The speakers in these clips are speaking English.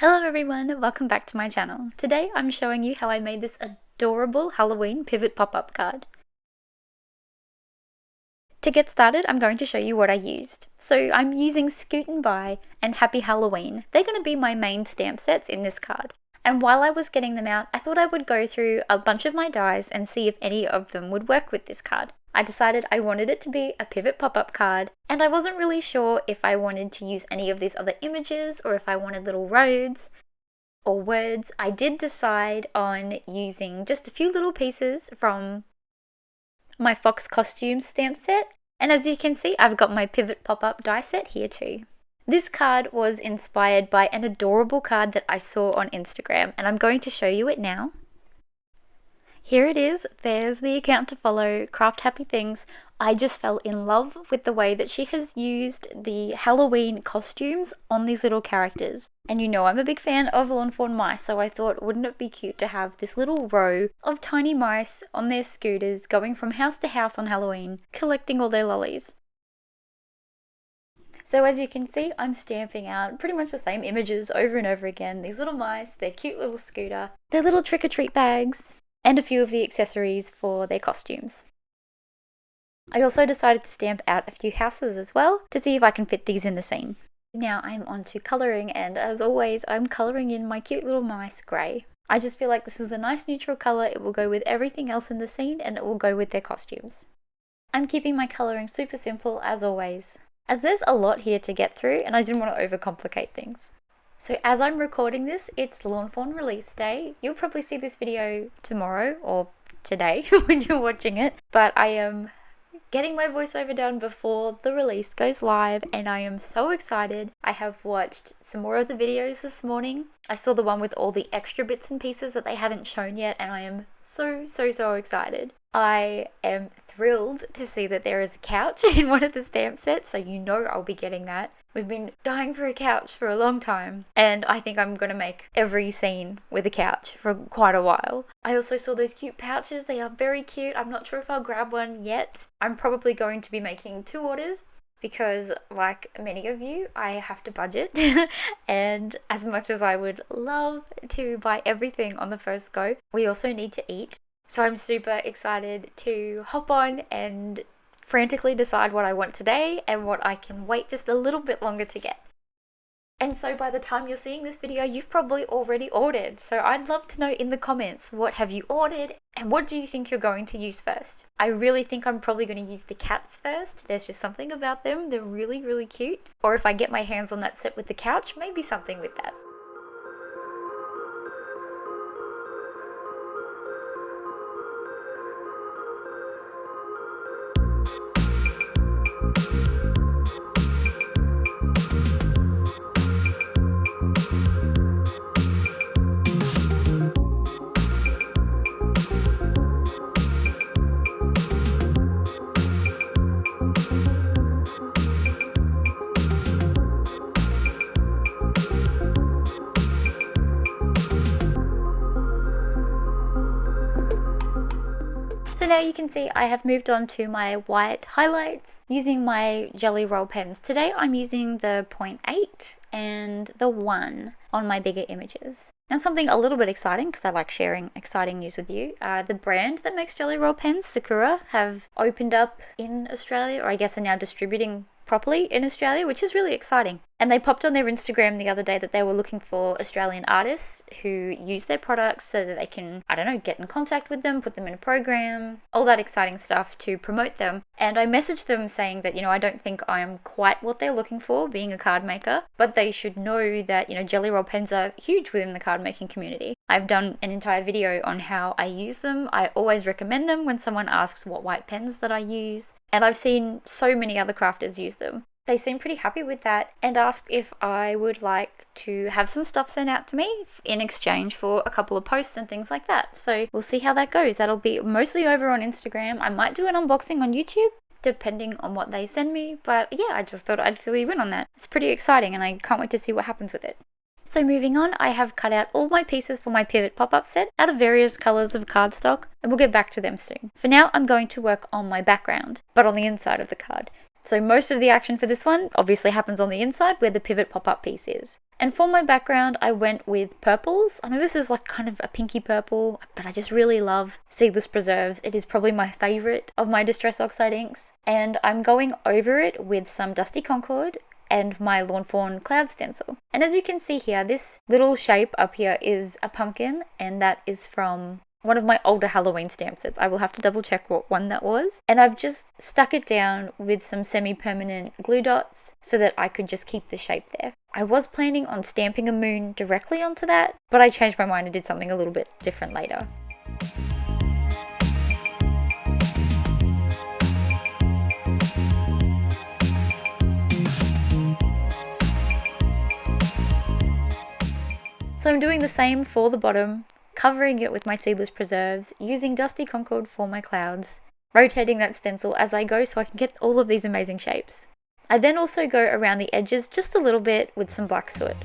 Hello everyone, welcome back to my channel. Today I'm showing you how I made this adorable Halloween pivot pop-up card. To get started, I'm going to show you what I used. So I'm using Scoot and Buy and Happy Halloween. They're going to be my main stamp sets in this card. And while I was getting them out, I thought I would go through a bunch of my dies and see if any of them would work with this card. I decided I wanted it to be a pivot pop-up card, and I wasn't really sure if I wanted to use any of these other images or if I wanted little roads or words. I did decide on using just a few little pieces from my Fox Costumes stamp set, and as you can see, I've got my pivot pop-up die set here too. This card was inspired by an adorable card that I saw on Instagram, and I'm going to show you it now. Here it is. There's the account to follow, Craft Happy Things. I just fell in love with the way that she has used the Halloween costumes on these little characters. And you know I'm a big fan of Lawn Fawn mice, so I thought wouldn't it be cute to have this little row of tiny mice on their scooters going from house to house on Halloween, collecting all their lollies. So as you can see, I'm stamping out pretty much the same images over and over again. These little mice, their cute little scooter, their little trick-or-treat bags, and a few of the accessories for their costumes. I also decided to stamp out a few houses as well to see if I can fit these in the scene. Now I'm on to colouring, and as always I'm colouring in my cute little mice grey. I just feel like this is a nice neutral colour, it will go with everything else in the scene and it will go with their costumes. I'm keeping my colouring super simple as always, as there's a lot here to get through and I didn't want to overcomplicate things. So as I'm recording this, it's Lawn Fawn release day. You'll probably see this video tomorrow or today when you're watching it, but I am getting my voiceover done before the release goes live and I am so excited. I have watched some more of the videos this morning. I saw the one with all the extra bits and pieces that they hadn't shown yet and I am so excited. I am thrilled to see that there is a couch in one of the stamp sets, so you know I'll be getting that. We've been dying for a couch for a long time, and I think I'm going to make every scene with a couch for quite a while. I also saw those cute pouches. They are very cute. I'm not sure if I'll grab one yet. I'm probably going to be making 2 orders because, like many of you, I have to budget. And as much as I would love to buy everything on the first go, we also need to eat. So I'm super excited to hop on and frantically decide what I want today and what I can wait just a little bit longer to get. And so by the time you're seeing this video, you've probably already ordered. So I'd love to know in the comments, what have you ordered and what do you think you're going to use first? I really think I'm probably going to use the cats first. There's just something about them. They're really cute. Or if I get my hands on that set with the couch, maybe something with that. So now you can see I have moved on to my white highlights using my jelly roll pens. Today I'm using the 0.8 and the 1 on my bigger images. Now something a little bit exciting, because I like sharing exciting news with you. The brand that makes jelly roll pens, Sakura, have opened up in Australia, or I guess are now distributing properly in Australia, which is really exciting. And they popped on their Instagram the other day that they were looking for Australian artists who use their products so that they can, I don't know, get in contact with them, put them in a program, all that exciting stuff to promote them. And I messaged them saying that, I don't think I'm quite what they're looking for being a card maker, but they should know that, jelly roll pens are huge within the card making community. I've done an entire video on how I use them. I always recommend them when someone asks what white pens that I use. And I've seen so many other crafters use them. They seemed pretty happy with that and asked if I would like to have some stuff sent out to me in exchange for a couple of posts and things like that. So we'll see how that goes. That'll be mostly over on Instagram. I might do an unboxing on YouTube, depending on what they send me. But yeah, I just thought I'd fill you in on that. It's pretty exciting and I can't wait to see what happens with it. So moving on, I have cut out all my pieces for my pivot pop-up set out of various colours of cardstock, and we'll get back to them soon. For now, I'm going to work on my background, but on the inside of the card. So most of the action for this one obviously happens on the inside where the pivot pop-up piece is. And for my background, I went with purples. I know this is like kind of a pinky purple, but I just really love Seedless Preserves. It is probably my favorite of my Distress Oxide inks. And I'm going over it with some Dusty Concord and my Lawn Fawn cloud stencil. And as you can see here, this little shape up here is a pumpkin, and that is from one of my older Halloween stamp sets. I will have to double check what one that was. And I've just stuck it down with some semi-permanent glue dots so that I could just keep the shape there. I was planning on stamping a moon directly onto that, but I changed my mind and did something a little bit different later. So I'm doing the same for the bottom, covering it with my Seedless Preserves, using Dusty Concord for my clouds, rotating that stencil as I go so I can get all of these amazing shapes. I then also go around the edges just a little bit with some black soot.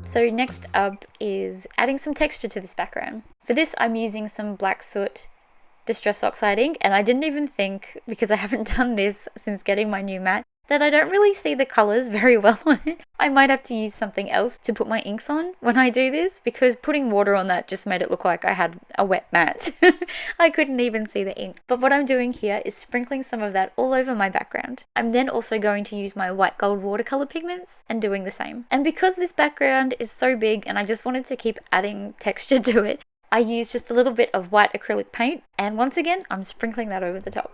So next up is adding some texture to this background. For this I'm using some black soot Distress Oxide ink, and I didn't even think, because I haven't done this since getting my new mat, that I don't really see the colours very well on it. I might have to use something else to put my inks on when I do this, because putting water on that just made it look like I had a wet mat. I couldn't even see the ink. But what I'm doing here is sprinkling some of that all over my background. I'm then also going to use my white gold watercolour pigments and doing the same. And because this background is so big and I just wanted to keep adding texture to it, I used just a little bit of white acrylic paint, and once again I'm sprinkling that over the top.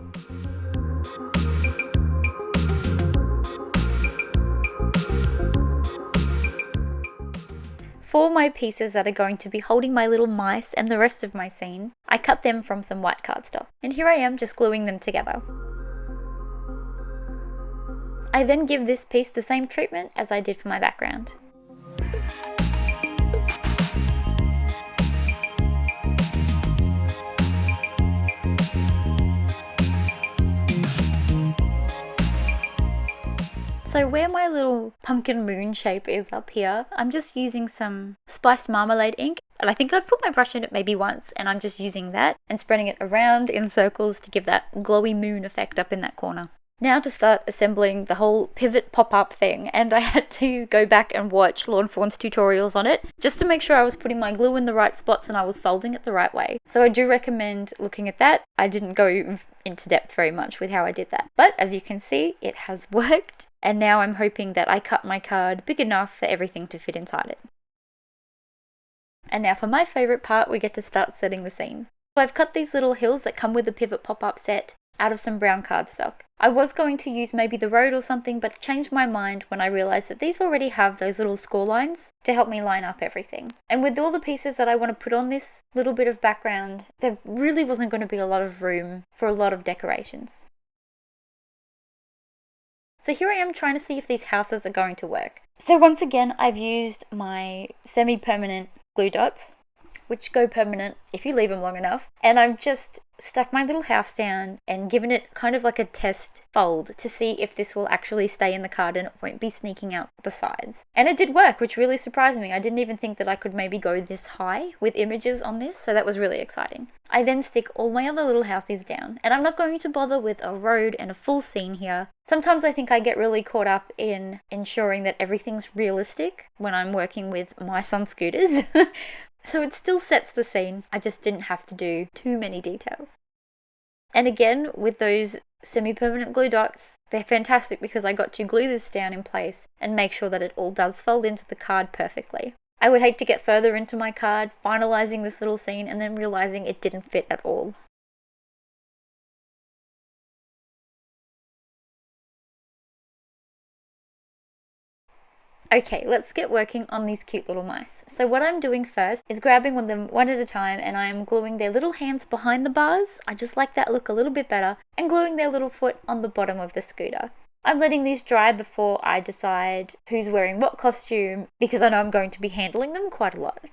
For my pieces that are going to be holding my little mice and the rest of my scene, I cut them from some white cardstock, and here I am just gluing them together. I then give this piece the same treatment as I did for my background. So where my little pumpkin moon shape is up here, I'm just using some spiced marmalade ink, and I think I've put my brush in it maybe once, and I'm just using that and spreading it around in circles to give that glowy moon effect up in that corner. Now to start assembling the whole pivot pop-up thing, and I had to go back and watch Lawn Fawn's tutorials on it just to make sure I was putting my glue in the right spots and I was folding it the right way. So I do recommend looking at that. I didn't go into depth very much with how I did that, but as you can see, it has worked. And now I'm hoping that I cut my card big enough for everything to fit inside it. And now for my favourite part, we get to start setting the scene. So I've cut these little hills that come with the pivot pop-up set out of some brown cardstock. I was going to use maybe the road or something, but changed my mind when I realised that these already have those little score lines to help me line up everything. And with all the pieces that I want to put on this little bit of background, there really wasn't going to be a lot of room for a lot of decorations. So here I am trying to see if these houses are going to work. So once again, I've used my semi-permanent glue dots, which go permanent if you leave them long enough. And I've just stuck my little house down and given it kind of like a test fold to see if this will actually stay in the card and it won't be sneaking out the sides. And it did work, which really surprised me. I didn't even think that I could maybe go this high with images on this, so that was really exciting. I then stick all my other little houses down, and I'm not going to bother with a road and a full scene here. Sometimes I think I get really caught up in ensuring that everything's realistic when I'm working with mice on scooters. So it still sets the scene, I just didn't have to do too many details. And again, with those semi-permanent glue dots, they're fantastic because I got to glue this down in place and make sure that it all does fold into the card perfectly. I would hate to get further into my card, finalising this little scene and then realising it didn't fit at all. Okay, let's get working on these cute little mice. So what I'm doing first is grabbing them one at a time, and I'm gluing their little hands behind the bars. I just like that look a little bit better, and gluing their little foot on the bottom of the scooter. I'm letting these dry before I decide who's wearing what costume, because I know I'm going to be handling them quite a lot.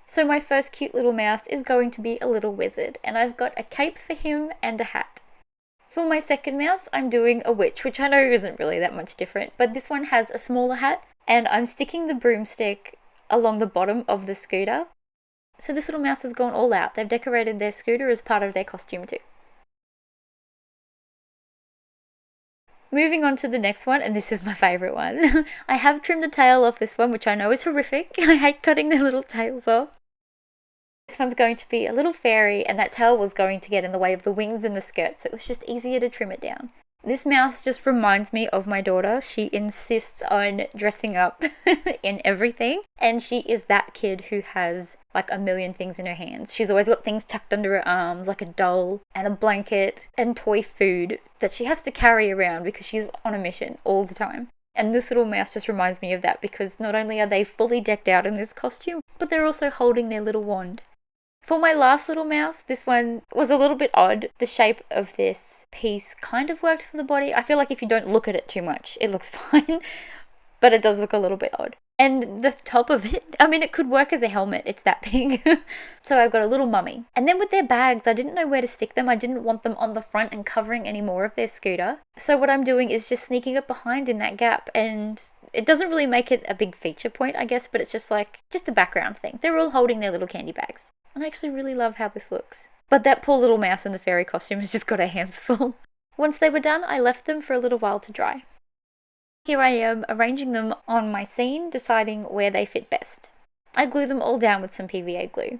So my first cute little mouse is going to be a little wizard, and I've got a cape for him and a hat. For my second mouse, I'm doing a witch, which I know isn't really that much different, but this one has a smaller hat, and I'm sticking the broomstick along the bottom of the scooter. So this little mouse has gone all out. They've decorated their scooter as part of their costume too. Moving on to the next one, and this is my favourite one. I have trimmed the tail off this one, which I know is horrific. I hate cutting their little tails off. This one's going to be a little fairy, and that tail was going to get in the way of the wings and the skirt, so it was just easier to trim it down. This mouse just reminds me of my daughter. She insists on dressing up in everything, and she is that kid who has like a million things in her hands. She's always got things tucked under her arms, like a doll and a blanket and toy food that she has to carry around because she's on a mission all the time. And this little mouse just reminds me of that, because not only are they fully decked out in this costume, but they're also holding their little wand. For my last little mouse, this one was a little bit odd. The shape of this piece kind of worked for the body. I feel like if you don't look at it too much, it looks fine, but it does look a little bit odd. And the top of it, I mean, it could work as a helmet. It's that big. So I've got a little mummy. And then with their bags, I didn't know where to stick them. I didn't want them on the front and covering any more of their scooter. So what I'm doing is just sneaking it behind in that gap, and it doesn't really make it a big feature point, I guess, but it's just like, just a background thing. They're all holding their little candy bags. And I actually really love how this looks. But that poor little mouse in the fairy costume has just got her hands full. Once they were done, I left them for a little while to dry. Here I am arranging them on my scene, deciding where they fit best. I glue them all down with some PVA glue.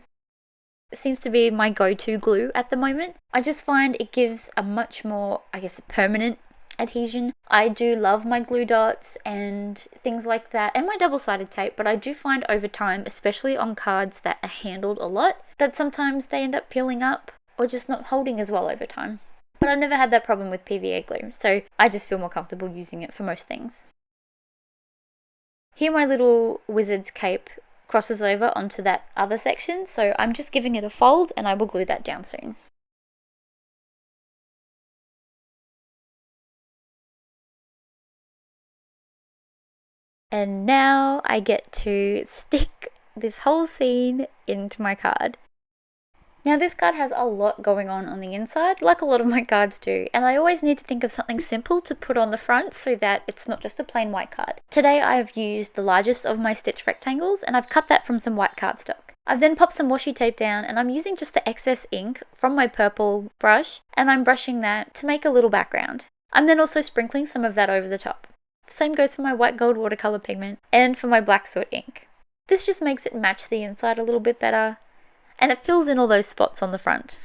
It seems to be my go-to glue at the moment. I just find it gives a much more, I guess, permanent adhesion. I do love my glue dots and things like that, and my double-sided tape, but I do find over time, especially on cards that are handled a lot, that sometimes they end up peeling up or just not holding as well over time. But I've never had that problem with PVA glue, so I just feel more comfortable using it for most things. Here my little wizard's cape crosses over onto that other section, so I'm just giving it a fold and I will glue that down soon. And now I get to stick this whole scene into my card. Now this card has a lot going on the inside, like a lot of my cards do, and I always need to think of something simple to put on the front so that it's not just a plain white card. Today I have used the largest of my stitch rectangles, and I've cut that from some white cardstock. I've then popped some washi tape down, and I'm using just the excess ink from my purple brush, and I'm brushing that to make a little background. I'm then also sprinkling some of that over the top. Same goes for my white gold watercolor pigment and for my black soot ink. This just makes it match the inside a little bit better, and it fills in all those spots on the front.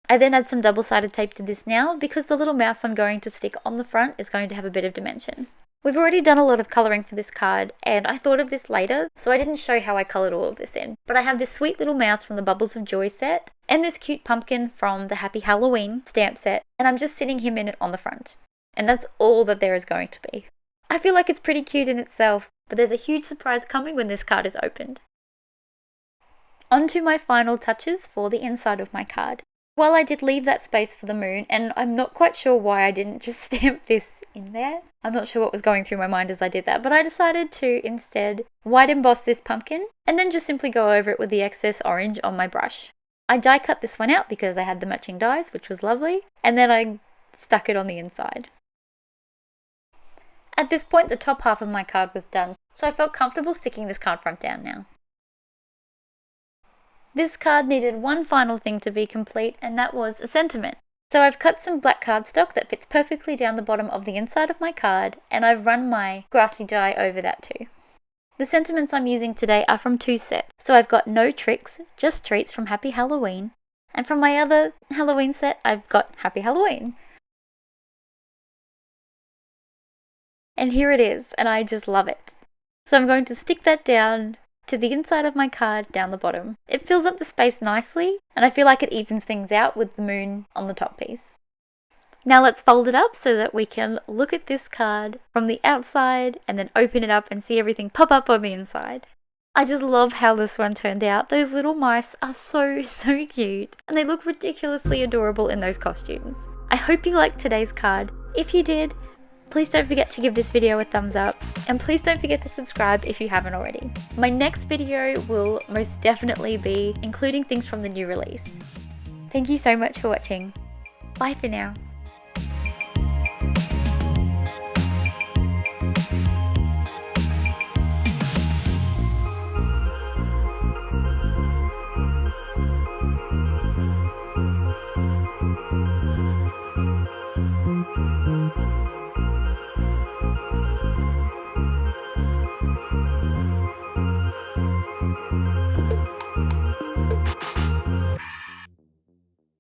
I then add some double-sided tape to this now because the little mouse I'm going to stick on the front is going to have a bit of dimension. We've already done a lot of colouring for this card, and I thought of this later, so I didn't show how I coloured all of this in. But I have this sweet little mouse from the Bubbles of Joy set, and this cute pumpkin from the Happy Halloween stamp set, and I'm just sitting him in it on the front. And that's all that there is going to be. I feel like it's pretty cute in itself, but there's a huge surprise coming when this card is opened. On to my final touches for the inside of my card. Well, I did leave that space for the moon, and I'm not quite sure why I didn't just stamp this in there. I'm not sure what was going through my mind as I did that, but I decided to instead white emboss this pumpkin, and then just simply go over it with the excess orange on my brush. I die cut this one out because I had the matching dies, which was lovely, and then I stuck it on the inside. At this point, the top half of my card was done, so I felt comfortable sticking this card front down now. This card needed one final thing to be complete, and that was a sentiment. So I've cut some black cardstock that fits perfectly down the bottom of the inside of my card, and I've run my grassy dye over that too. The sentiments I'm using today are from two sets. So I've got No Tricks, Just Treats from Happy Halloween, and from my other Halloween set, I've got Happy Halloween. And here it is, and I just love it. So I'm going to stick that down to the inside of my card down the bottom. It fills up the space nicely, and I feel like it evens things out with the moon on the top piece. Now let's fold it up so that we can look at this card from the outside and then open it up and see everything pop up on the inside. I just love how this one turned out. Those little mice are so cute, and they look ridiculously adorable in those costumes. I hope you liked today's card. If you did, Please don't forget to give this video a thumbs up, and please don't forget to subscribe if you haven't already. My next video will most definitely be including things from the new release. Thank you so much for watching. Bye for now.